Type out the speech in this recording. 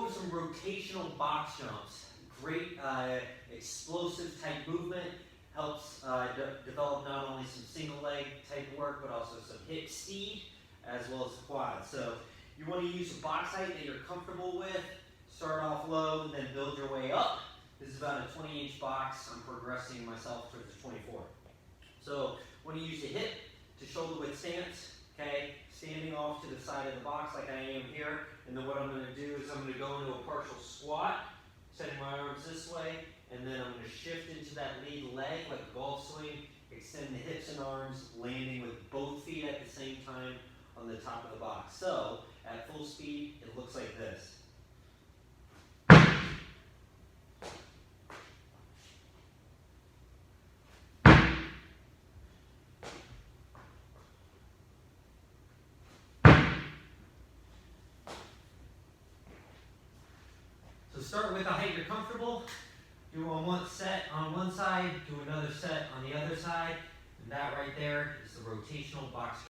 over some rotational box jumps. Great explosive type movement. Helps develop not only some single leg type work, but also some hip speed, as well as the quad. So you want to use a box height that you're comfortable with. Start off low and then build your way up. This is about a 20-inch box. I'm progressing myself towards the 24. So when you use the hip to shoulder width stance, okay, standing off to the side of the box like I am here, and then what I'm going to do is I'm going to go into a partial squat, setting my arms this way, and then I'm going to shift into that lead leg like a golf swing, extend the hips and arms, landing with both feet at the same time on the top of the box. So at full speed, it looks like this. So start with a height you're comfortable. Do one set on one side, do another set on the other side, and that right there is the rotational box